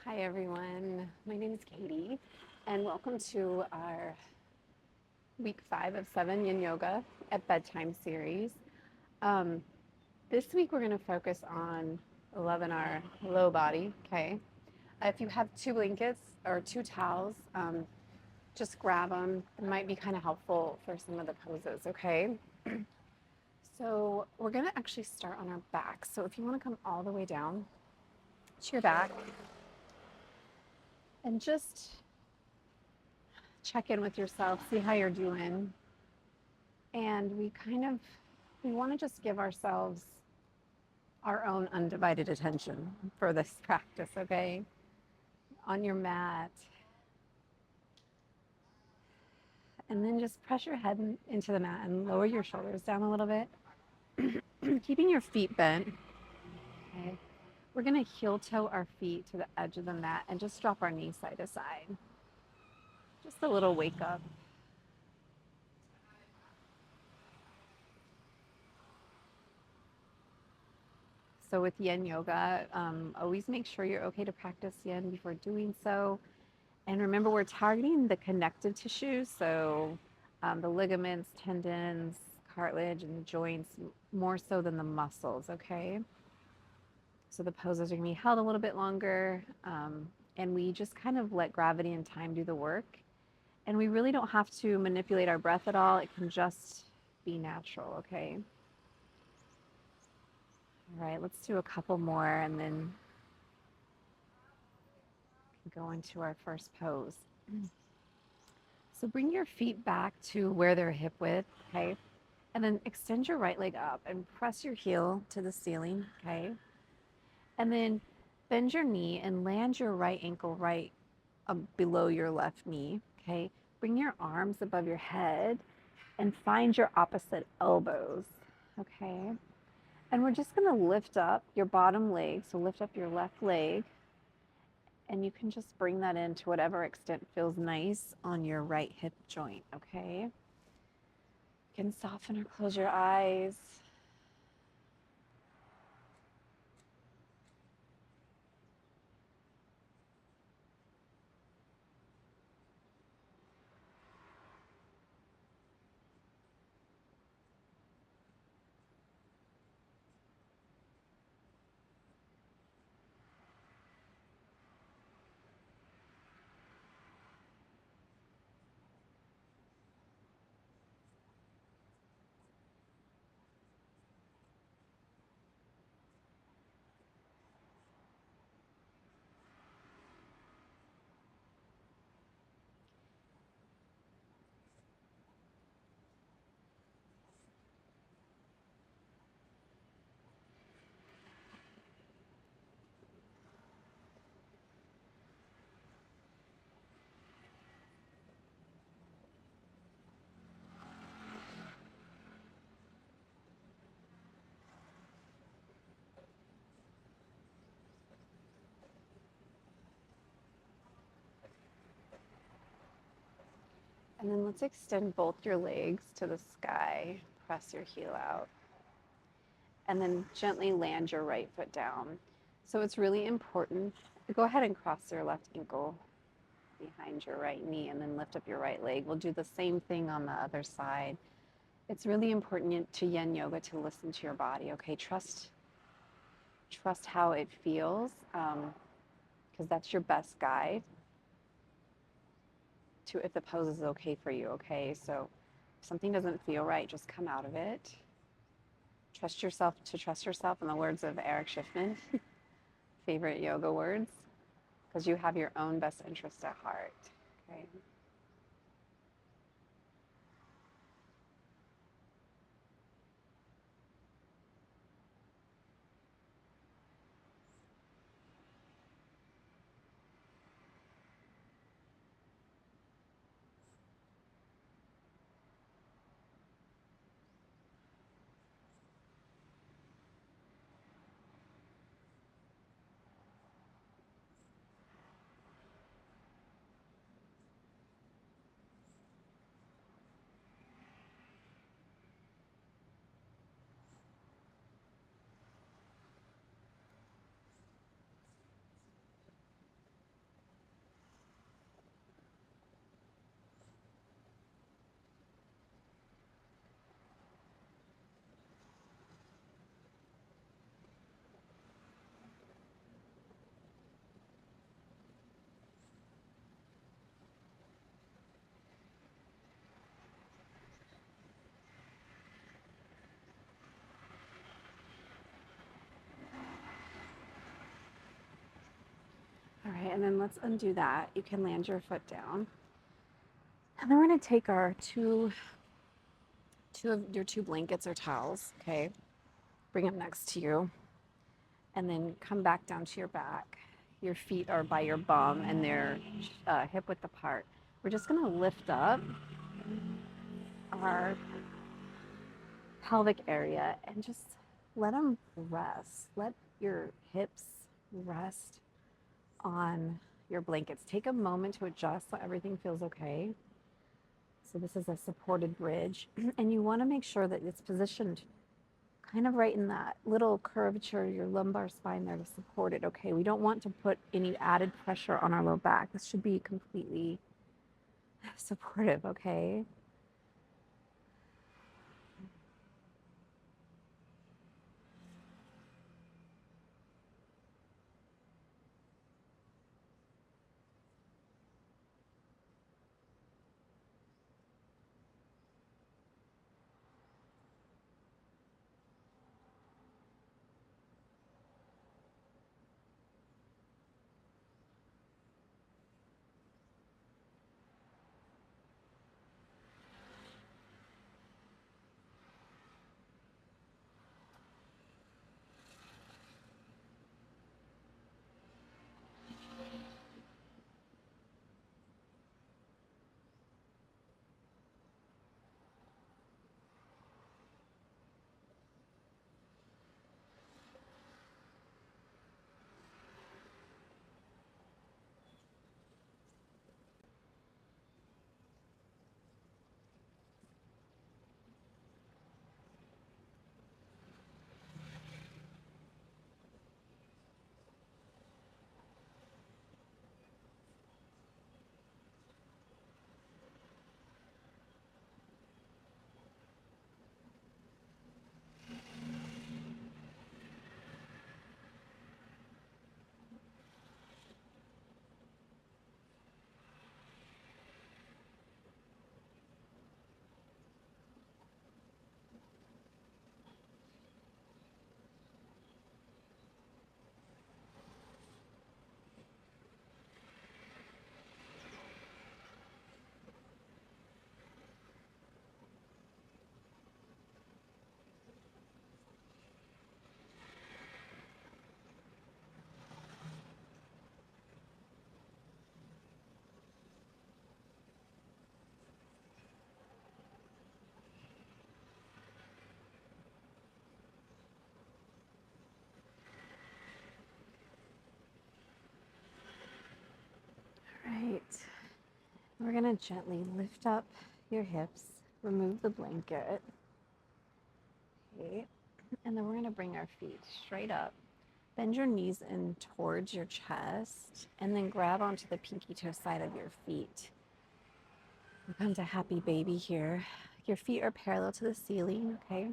Hi everyone, my name is Katie and welcome to our week 5 of 7 Yin Yoga at Bedtime Series. Um, this week we're going to focus on 11 our low body, okay? If you have 2 blankets or 2 towels, just grab them. It might be kind of helpful for some of the poses, okay? So we're going to actually start on our back. So if you want to come all the way down to your back and just check in with yourself, see how you're doing. And we want to just give ourselves our own undivided attention for this practice, okay? On your mat. And then just press your head into the mat and lower your shoulders down a little bit. Keeping your feet bent, okay? We're going to heel toe our feet to the edge of the mat and just drop our knees side to side. Just a little wake up. So with Yin Yoga, always make sure you're okay to practice Yin before doing so. And remember, we're targeting the connective tissues, so the ligaments, tendons, cartilage, and the joints more so than the muscles, okay? So the poses are going to be held a little bit longer, and we just kind of let gravity and time do the work. And we really don't have to manipulate our breath at all. It can just be natural, okay? All right, let's do a couple more and then go into our first pose. So bring your feet back to where they're hip width, okay? And then extend your right leg up and press your heel to the ceiling, okay? And then bend your knee and land your right ankle right below your left knee, okay? Bring your arms above your head and find your opposite elbows, okay? And we're just gonna lift up your bottom leg. So lift up your left leg and you can just bring that in to whatever extent feels nice on your right hip joint, okay? You can soften or close your eyes. And then let's extend both your legs to the sky. Press your heel out. And then gently land your right foot down. So it's really important. Go ahead and cross your left ankle behind your right knee and then lift up your right leg. We'll do the same thing on the other side. It's really important to Yin Yoga to listen to your body, okay? Trust how it feels, because that's your best guide to if the pose is okay for you, okay? So if something doesn't feel right, just come out of it. Trust yourself in the words of Eric Schiffman, favorite yoga words, because you have your own best interest at heart, okay? And then let's undo that. You can land your foot down. And then we're going to take our two of your two blankets or towels, okay? Bring them next to you. And then come back down to your back. Your feet are by your bum and they're hip width apart. We're just going to lift up our pelvic area and just let them rest. Let your hips rest on your blankets. Take a moment to adjust so everything feels okay. So this is a supported bridge, and you want to make sure that it's positioned kind of right in that little curvature, your lumbar spine there to support it, okay? We don't want to put any added pressure on our low back. This should be completely supportive, okay? Right. We're going to gently lift up your hips, remove the blanket, okay? And then we're going to bring our feet straight up. Bend your knees in towards your chest, and then grab onto the pinky toe side of your feet. We'll come to happy baby here. Your feet are parallel to the ceiling, okay?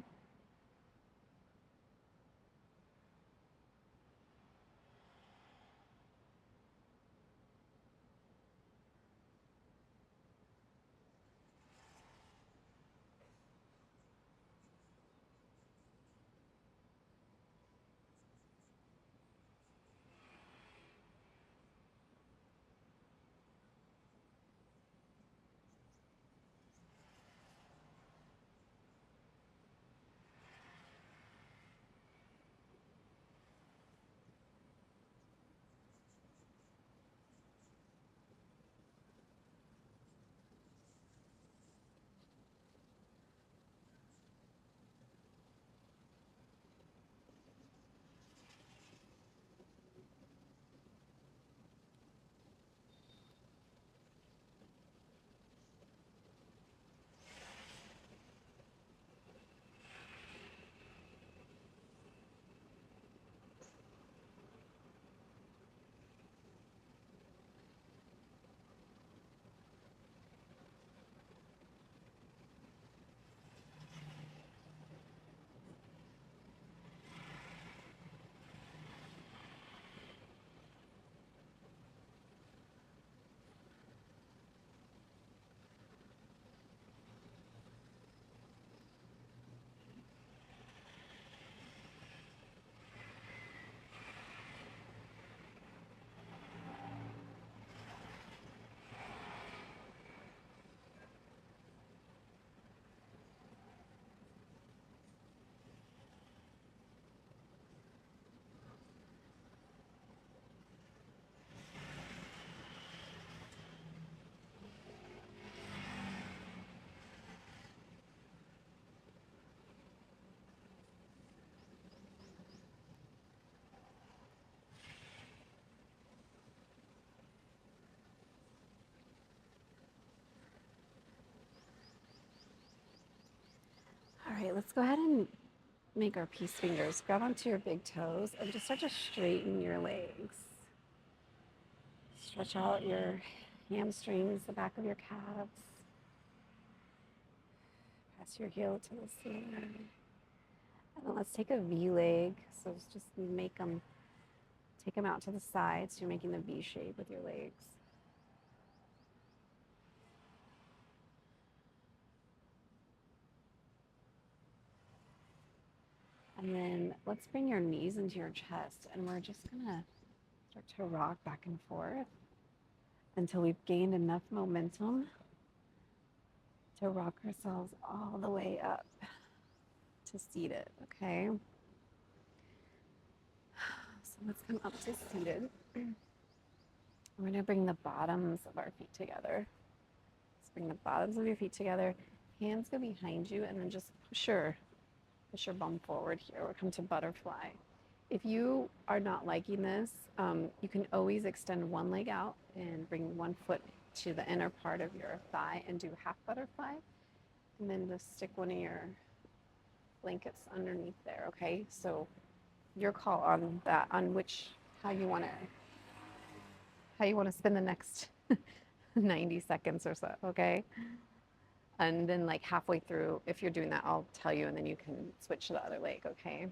Okay, let's go ahead and make our peace fingers. Grab onto your big toes and just start to straighten your legs. Stretch out your hamstrings, the back of your calves. Press your heel to the center. And then let's take a V leg. So just take them out to the side. So you're making the V shape with your legs. And then let's bring your knees into your chest, and we're just gonna start to rock back and forth until we've gained enough momentum to rock ourselves all the way up to seated, okay? So let's come up to seated. We're gonna bring the bottoms of our feet together. Let's bring the bottoms of your feet together. Hands go behind you, and then just push your bum forward here. We'll come to butterfly. If you are not liking this, you can always extend one leg out and bring one foot to the inner part of your thigh and do half butterfly. And then just stick one of your blankets underneath there, okay? So your call on that, on how you want to spend the next 90 seconds or so, okay? And then like halfway through, if you're doing that, I'll tell you, and then you can switch to the other leg, okay?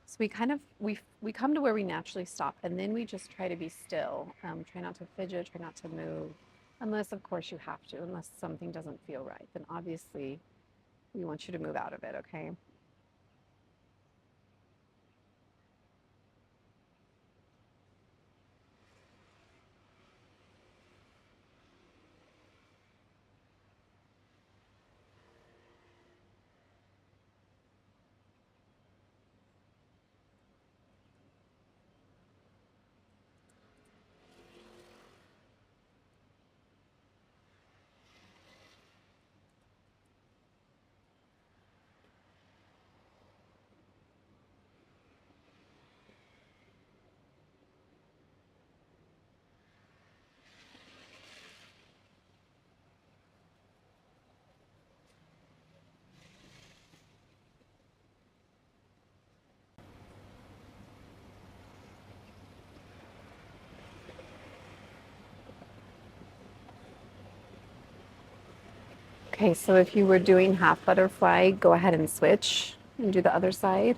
So we come to where we naturally stop, and then we just try to be still. Try not to fidget, try not to move, unless of course you have to, unless something doesn't feel right. Then obviously we want you to move out of it, okay? Okay, so if you were doing half butterfly, go ahead and switch and do the other side.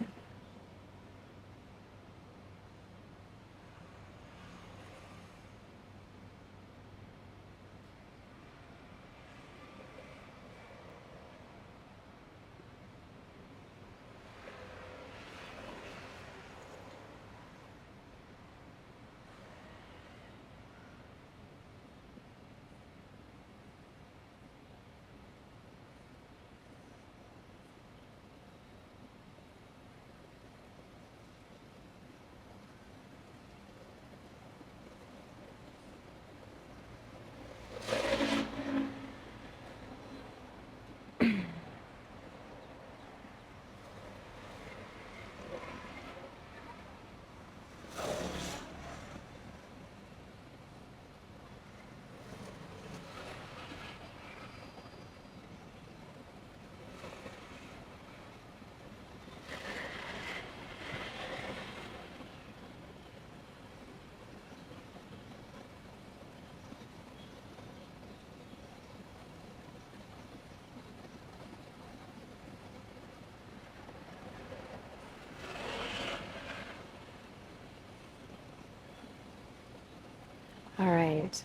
All right.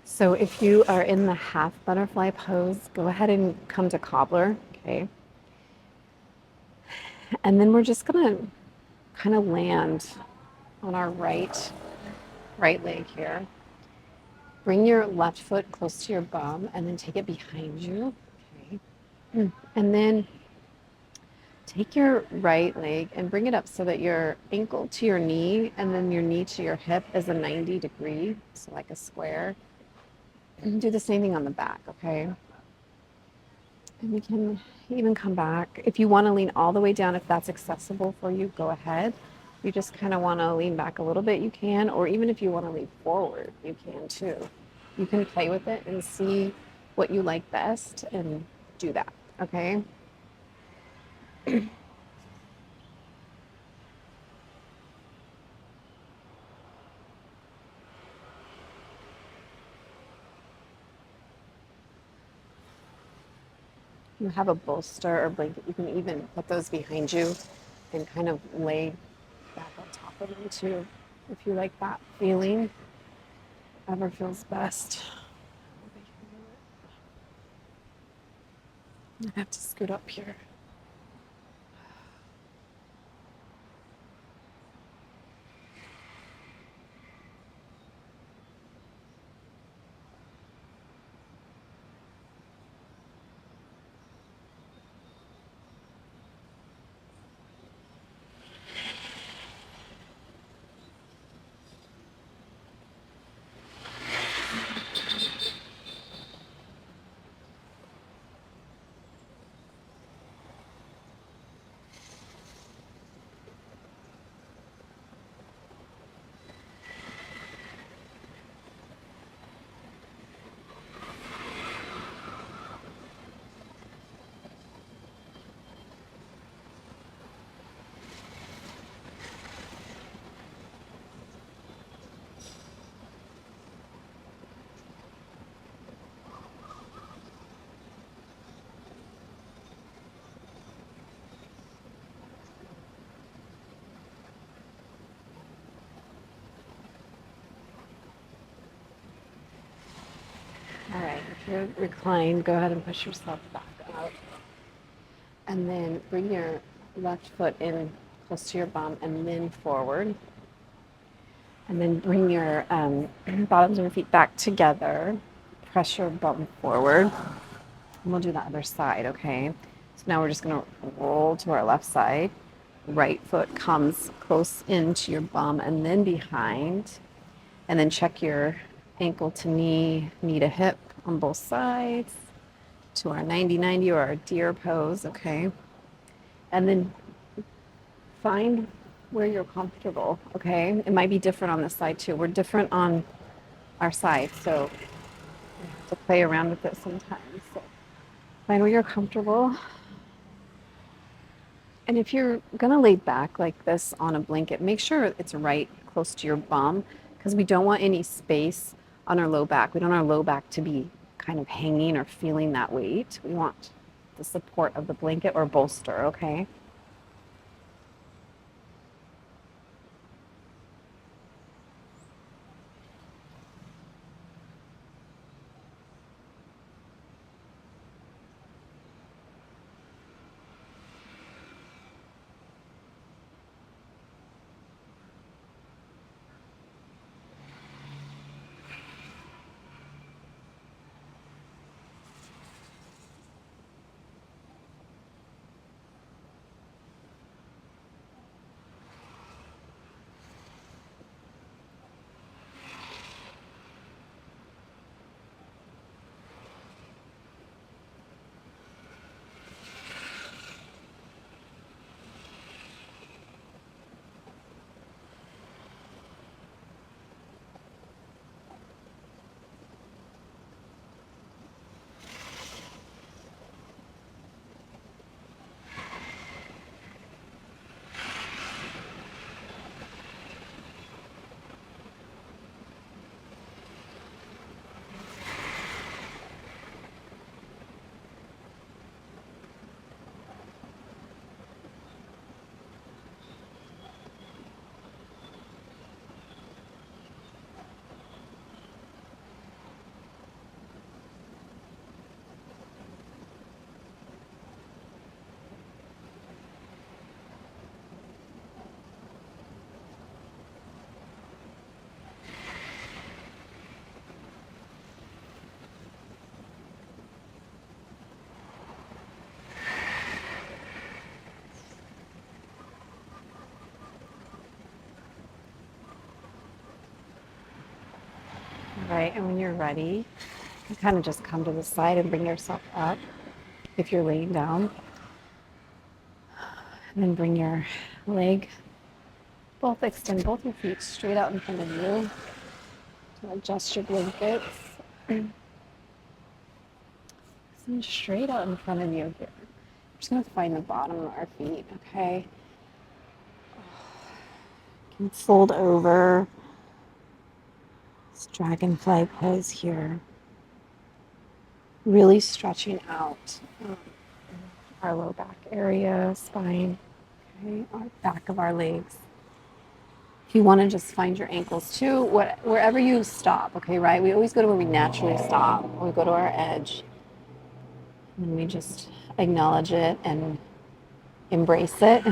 So if you are in the half butterfly pose, go ahead and come to cobbler, okay? And then we're just gonna kind of land on our right leg here. Bring your left foot close to your bum and then take it behind you, okay? And then take your right leg and bring it up so that your ankle to your knee and then your knee to your hip is a 90-degree, so like a square. And do the same thing on the back, okay? And we can even come back. If you want to lean all the way down, if that's accessible for you, go ahead. You just kind of want to lean back a little bit, you can, or even if you want to lean forward, you can too. You can play with it and see what you like best and do that, okay? You have a bolster or blanket, you can even put those behind you and kind of lay back on top of them too, if you like that feeling, whatever feels best. I have to scoot up here. All right, if you're reclined, go ahead and push yourself back up. And then bring your left foot in close to your bum and then forward. And then bring your bottoms of your feet back together. Press your bum forward. And we'll do the other side, okay? So now we're just gonna roll to our left side. Right foot comes close into your bum and then behind. And then check your ankle to knee, knee to hip on both sides to our 90-90 or our deer pose, okay? And then find where you're comfortable, okay? It might be different on this side too. We're different on our side, so we have to play around with it sometimes. So find where you're comfortable. And if you're gonna lay back like this on a blanket, make sure it's right close to your bum because we don't want any space on our low back. We don't want our low back to be kind of hanging or feeling that weight. We want the support of the blanket or bolster, okay? All right, and when you're ready, you kind of just come to the side and bring yourself up if you're laying down. And then bring your leg Extend both your feet straight out in front of you. Adjust your blankets. Extend straight out in front of you here. We're just going to find the bottom of our feet, okay? You can fold over. This dragonfly pose here. Really stretching out our low back area, spine, okay, our back of our legs. If you want to just find your ankles too, wherever you stop, okay, right? We always go to where we naturally stop. We go to our edge, and we just acknowledge it and embrace it.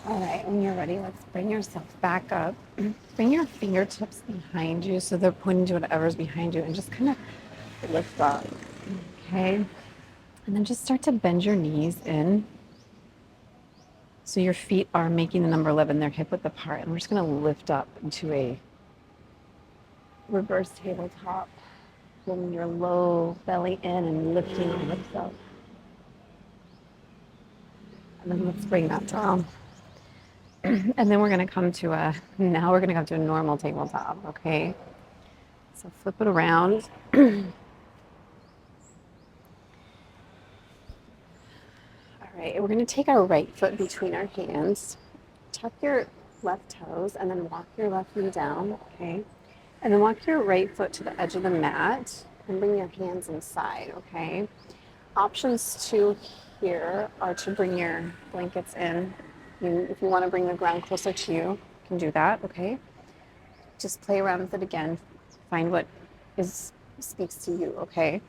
All right, when you're ready, let's bring yourself back up. Bring your fingertips behind you so they're pointing to whatever's behind you, and just kind of lift up, okay? And then just start to bend your knees in. So your feet are making the number 11, they're hip width apart, and we're just gonna lift up into a reverse tabletop. Pulling your low belly in and lifting your hips up. And then let's bring that down. And then we're gonna come to a normal tabletop, okay? So flip it around. All right, we're gonna take our right foot between our hands, tuck your left toes, and then walk your left knee down, okay? And then walk your right foot to the edge of the mat and bring your hands inside, okay? Options two here are to bring your blankets in. If you want to bring the ground closer to you, you can do that, okay? Just play around with it again. Find what speaks to you, okay?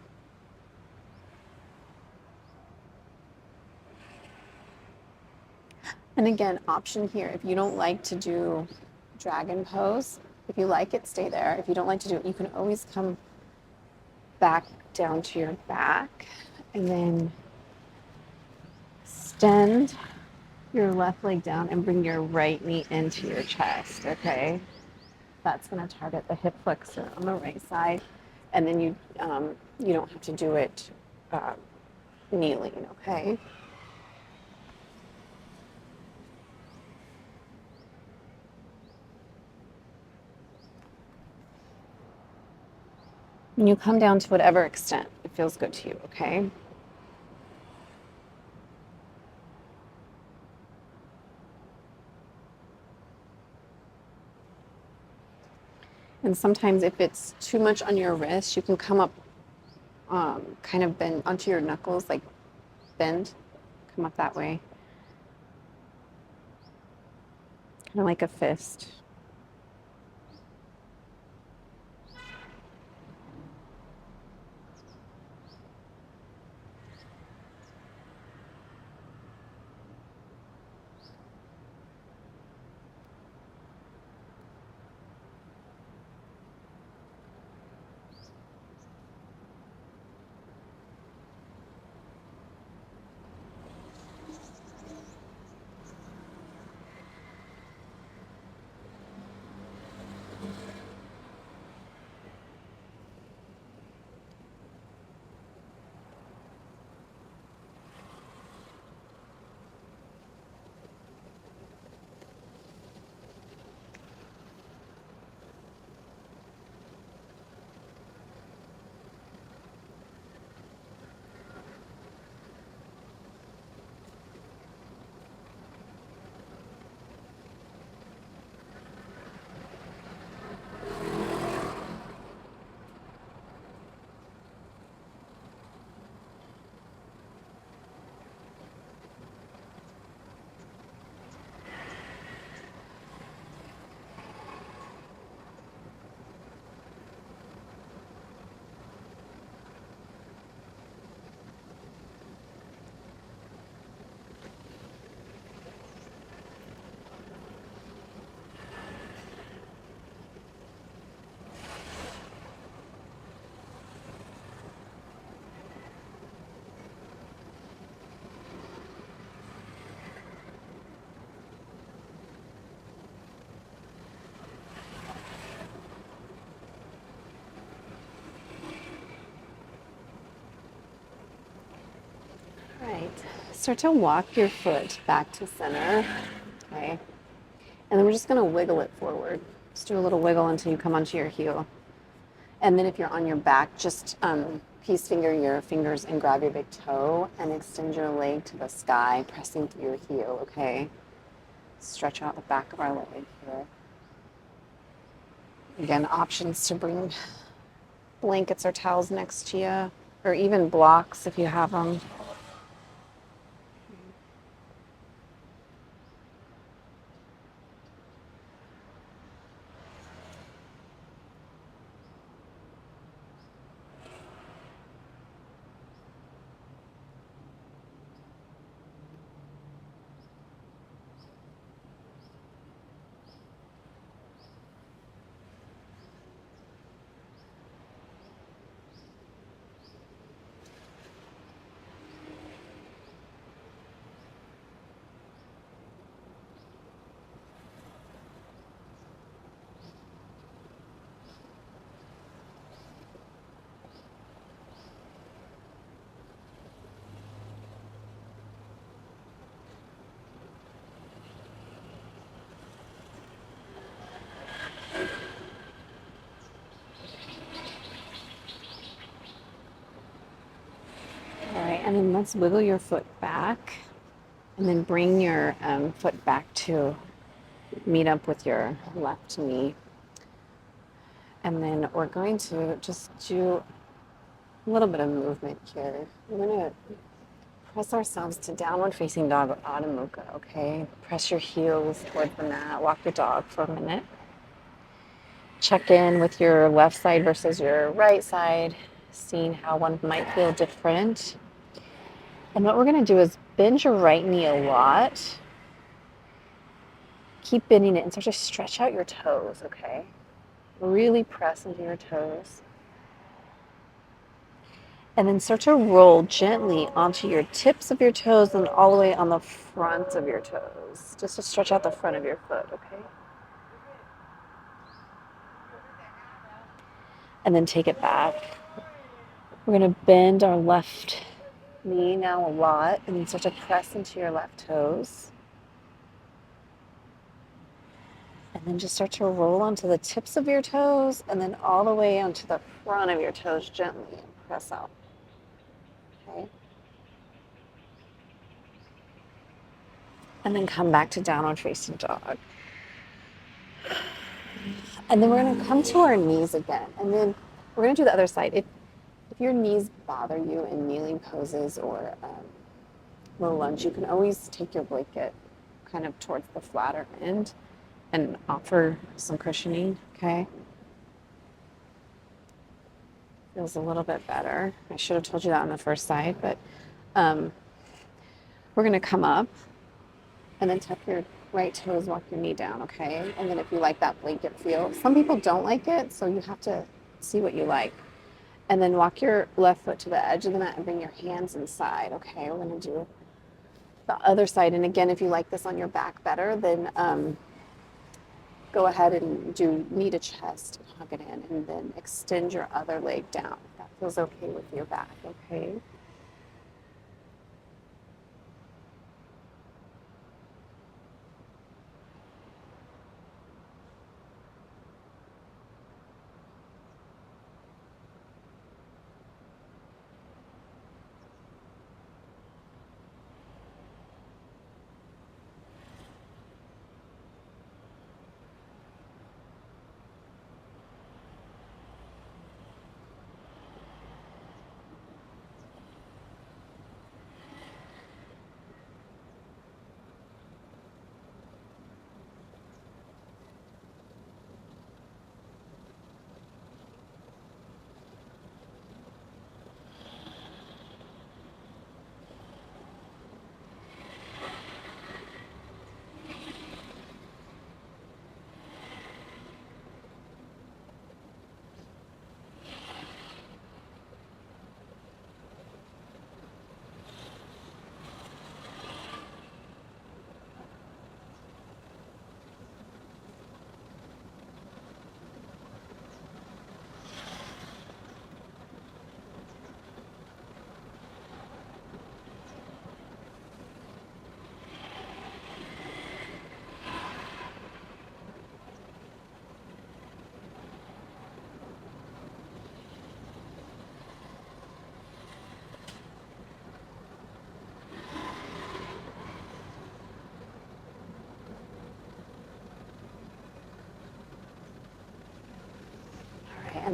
And again, option here, if you don't like to do dragon pose, if you like it, stay there. If you don't like to do it, you can always come back down to your back and then extend your left leg down and bring your right knee into your chest, okay? That's going to target the hip flexor on the right side, and then you don't have to do it kneeling, okay? And you come down to whatever extent it feels good to you, okay? And sometimes if it's too much on your wrist, you can come up, kind of bend onto your knuckles, like bend, come up that way. Kind of like a fist. start to walk your foot back to center, okay? And then we're just gonna wiggle it forward. Just do a little wiggle until you come onto your heel. And then if you're on your back, just peace finger your fingers and grab your big toe and extend your leg to the sky, pressing through your heel, okay? Stretch out the back of our leg here. Again, options to bring blankets or towels next to you, or even blocks if you have them. All right, and then let's wiggle your foot back, and then bring your foot back to meet up with your left knee. And then we're going to just do a little bit of movement here. We're going to press ourselves to downward facing dog or Adho Mukha, okay? Press your heels towards the mat. Walk your dog for a minute. Check in with your left side versus your right side, seeing how one might feel different. And what we're going to do is bend your right knee a lot. Keep bending it and start to stretch out your toes, okay? Really press into your toes. And then start to roll gently onto your tips of your toes and all the way on the front of your toes, just to stretch out the front of your foot, okay? And then take it back. We're going to bend our left knee now a lot and then start to press into your left toes. And then just start to roll onto the tips of your toes and then all the way onto the front of your toes gently and press out. Okay? And then come back to downward facing dog. And then we're going to come to our knees again. And then we're going to do the other side. If your knees bother you in kneeling poses or low lunge, you can always take your blanket kind of towards the flatter end and offer some cushioning, okay? Feels a little bit better. I should have told you that on the first side, but we're going to come up and then tuck your right toes, walk your knee down, okay? And then if you like that blanket feel, some people don't like it, so you have to see what you like. And then walk your left foot to the edge of the mat and bring your hands inside, okay? We're going to do the other side. And again, if you like this on your back better, then go ahead and do knee to chest, hug it in, and then extend your other leg down. If that feels okay with your back, okay?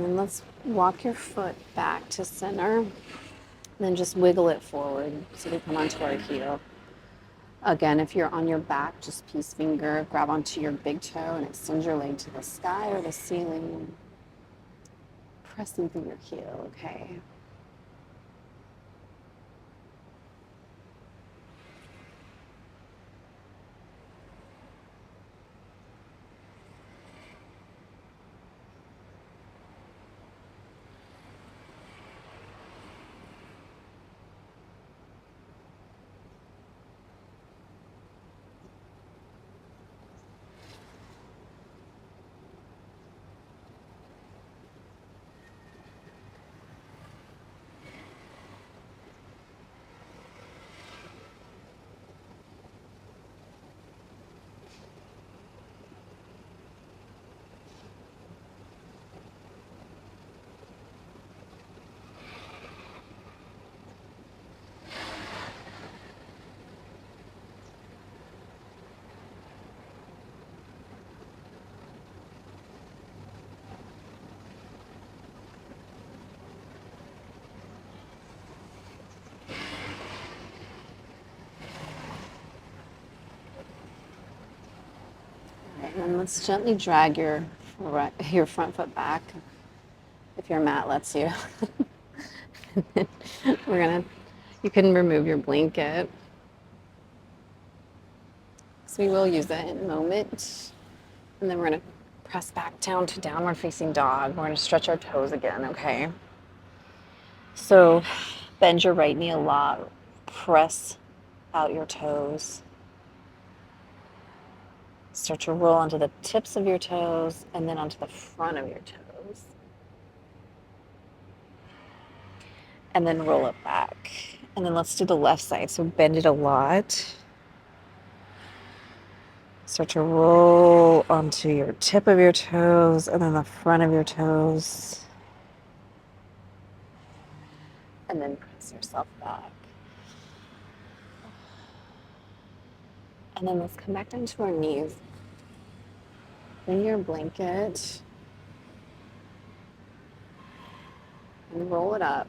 And then let's walk your foot back to center. Then just wiggle it forward so we come onto our heel. Again, if you're on your back, just peace finger, grab onto your big toe and extend your leg to the sky or the ceiling. Pressing through your heel, okay? And let's gently drag your front foot back, if your mat lets you. You can remove your blanket. So we will use it in a moment. And then we're gonna press back down to downward facing dog. We're gonna stretch our toes again, okay? So bend your right knee a lot, press out your toes. Start to roll onto the tips of your toes and then onto the front of your toes. And then roll it back. And then let's do the left side. So bend it a lot. Start to roll onto your tip of your toes and then the front of your toes. And then press yourself back. And then let's come back down to our knees. Bring your blanket and roll it up.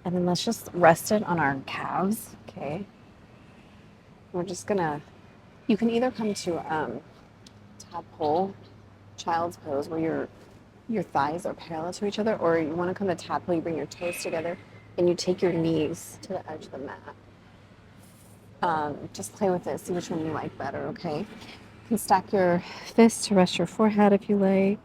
And then let's just rest it on our calves, okay? We're just gonna, you can either come to tadpole, child's pose, where your thighs are parallel to each other, or you wanna come to tadpole, you bring your toes together, and you take your knees to the edge of the mat. Just play with it, see which one you like better, okay? You can stack your fists to rest your forehead if you like.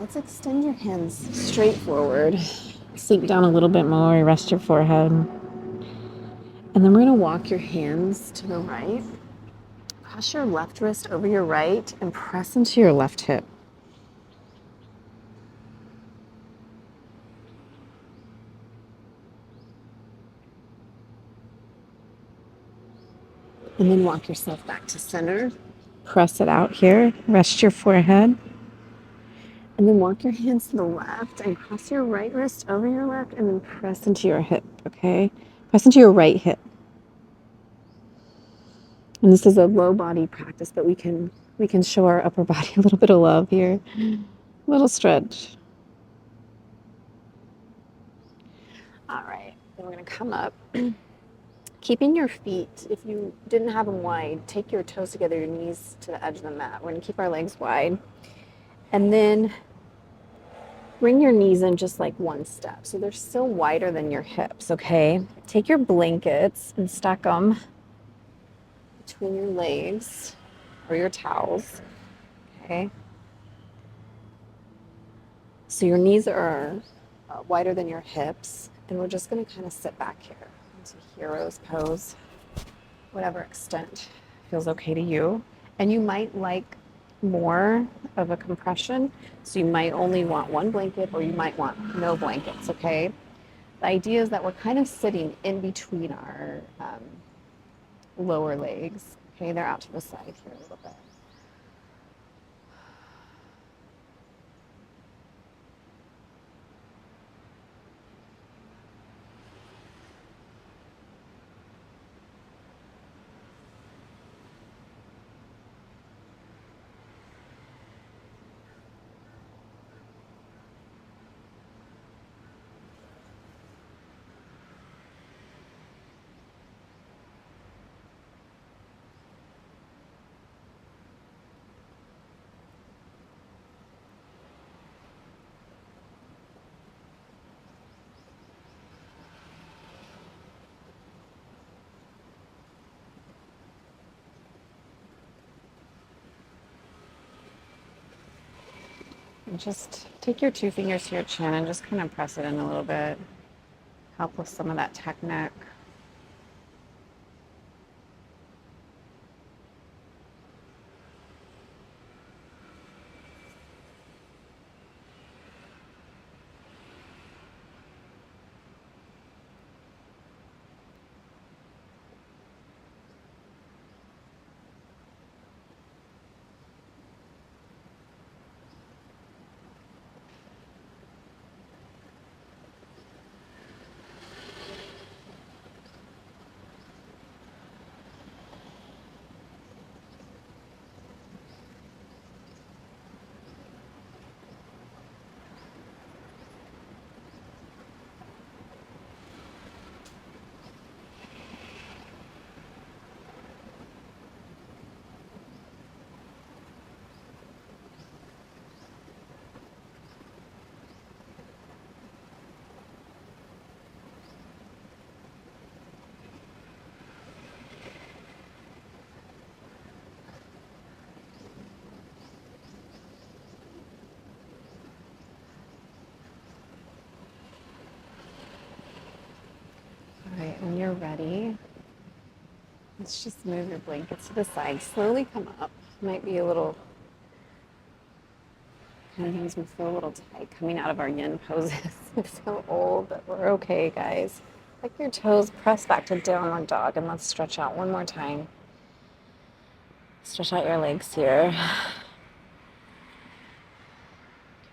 Let's extend your hands straight forward. Sink down a little bit more, rest your forehead. And then we're gonna walk your hands to the right. Cross your left wrist over your right and press into your left hip. And then walk yourself back to center. Press it out here, rest your forehead. And then walk your hands to the left and cross your right wrist over your left and then press into your hip, okay? Press into your right hip. And this is a low body practice, but we can show our upper body a little bit of love here. A little stretch. All right, then we're gonna come up. Keeping your feet, if you didn't have them wide, take your toes together, your knees to the edge of the mat. We're gonna keep our legs wide. And then bring your knees in just like one step. So they're still wider than your hips, okay? Take your blankets and stack them between your legs or your towels, okay? So your knees are wider than your hips, and we're just gonna kind of sit back here into hero's pose, whatever extent feels okay to you. And you might like more of a compression, so you might only want one blanket or you might want no blankets, okay? The idea is that we're kind of sitting in between our lower legs, okay? They're out to the side here a little bit. And just take your two fingers to your chin and just kind of press it in a little bit. Help with some of that technique. All right, when you're ready, let's just move your blankets to the side. Slowly come up. Might be a little, kind of things we feel a little tight coming out of our yin poses. We feel old, but we're okay, guys. Like your toes, press back to downward dog, and let's stretch out one more time. Stretch out your legs here.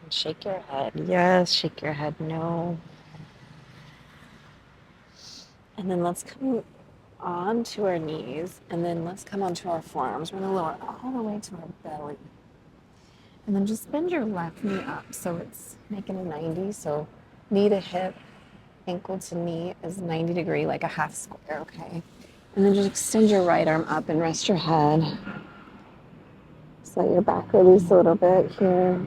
Shake your head. Yes, shake your head. No. And then let's come onto our knees, and then let's come onto our forearms. We're gonna lower all the way to our belly. And then just bend your left knee up so it's making a 90. So knee to hip, ankle to knee is 90 degree, like a half square, okay? And then just extend your right arm up and rest your head. Just let your back release a little bit here.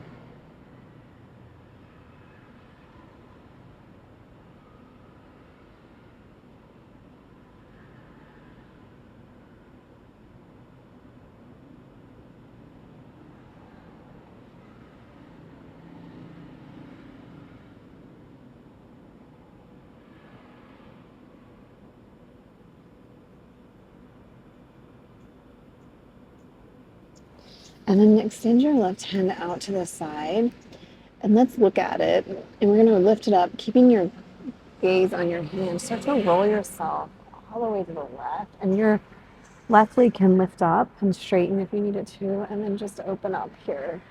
And then extend your left hand out to the side, and let's look at it. And we're gonna lift it up, keeping your gaze on your hand. Start to roll yourself all the way to the left, and your left leg can lift up and straighten if you need it to, and then just open up here.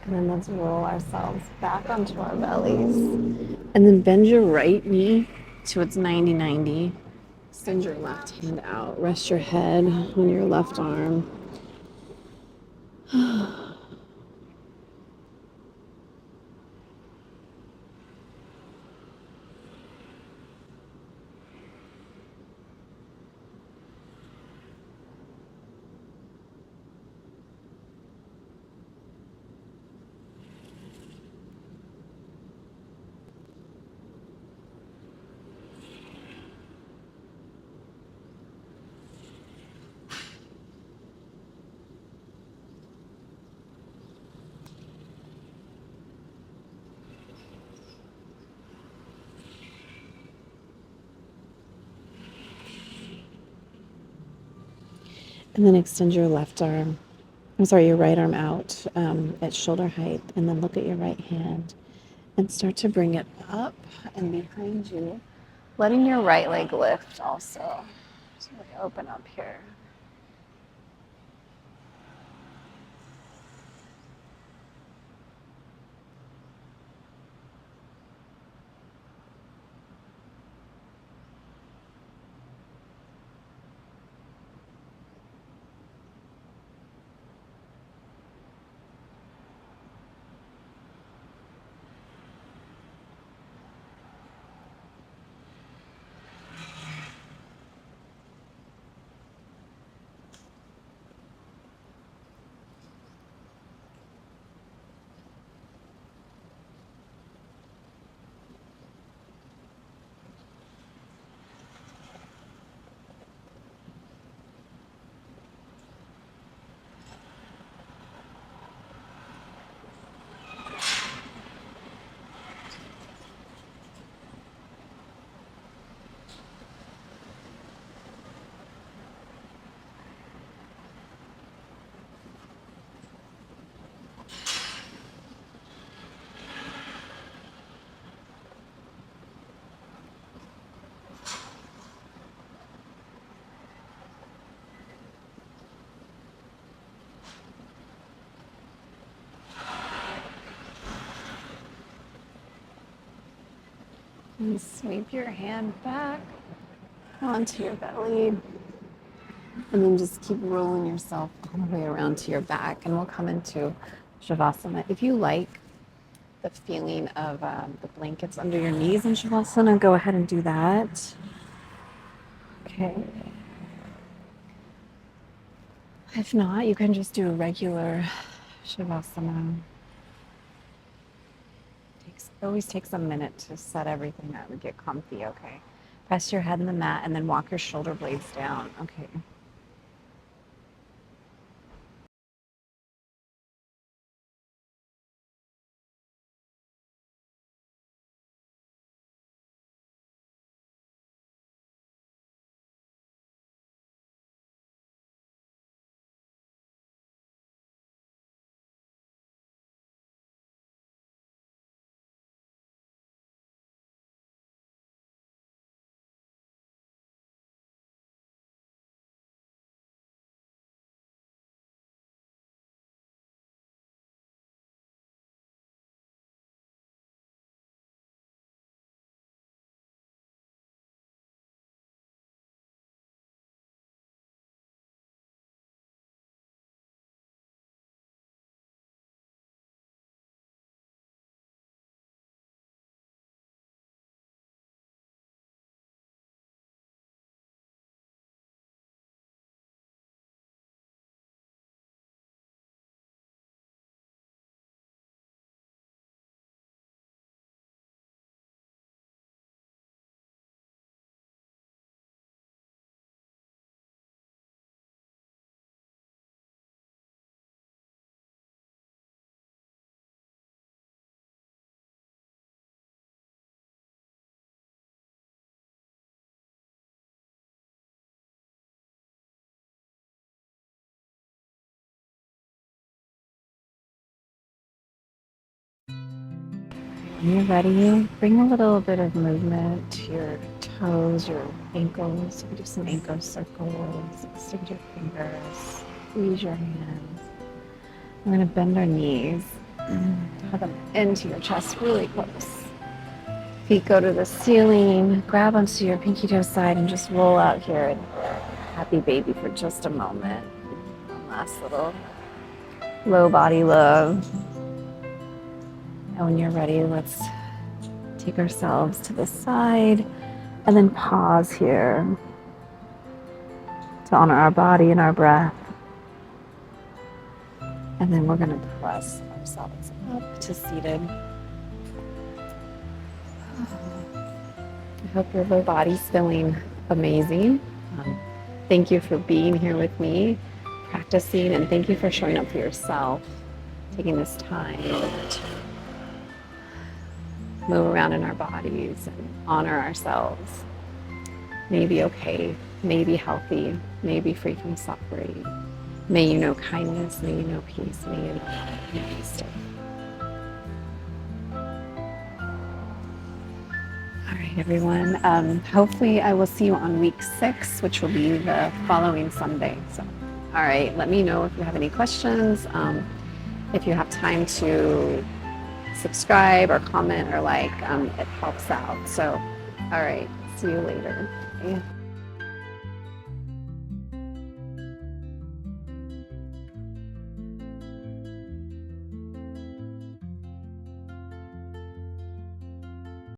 And then let's roll ourselves back onto our bellies. And then bend your right knee to its 90-90. Extend your left hand out. Rest your head on your left arm. And then extend your left arm, your right arm out at shoulder height. And then look at your right hand and start to bring it up and behind you, letting your right leg lift also. So we open up here. And sweep your hand back onto your belly. And then just keep rolling yourself all the way around to your back. And we'll come into Shavasana. If you like the feeling of the blankets under your knees in Shavasana, go ahead and do that. Okay. If not, you can just do a regular Shavasana. Always takes a minute to set everything up and get comfy, okay? Press your head in the mat and then walk your shoulder blades down, okay? When you're ready, bring a little bit of movement to your toes, your ankles. Do some ankle circles, extend your fingers, squeeze your hands. We're going to bend our knees Draw them into your chest really close. Feet go to the ceiling. Grab onto your pinky toe side and just roll out here and happy baby for just a moment. One last little low body love. And when you're ready, let's take ourselves to the side and then pause here to honor our body and our breath. And then we're going to press ourselves up to seated. I hope your low body's feeling amazing. Thank you for being here with me, practicing, and thank you for showing up for yourself, taking this time to move around in our bodies and honor ourselves. May be okay, may be healthy, may be free from suffering. May you know kindness, may you know peace, may you know peace. All right, everyone. Hopefully I will see you on week 6, which will be the following Sunday. So, all right, let me know if you have any questions. If you have time to subscribe or comment or like, it helps out. So, all right, see you later. Bye.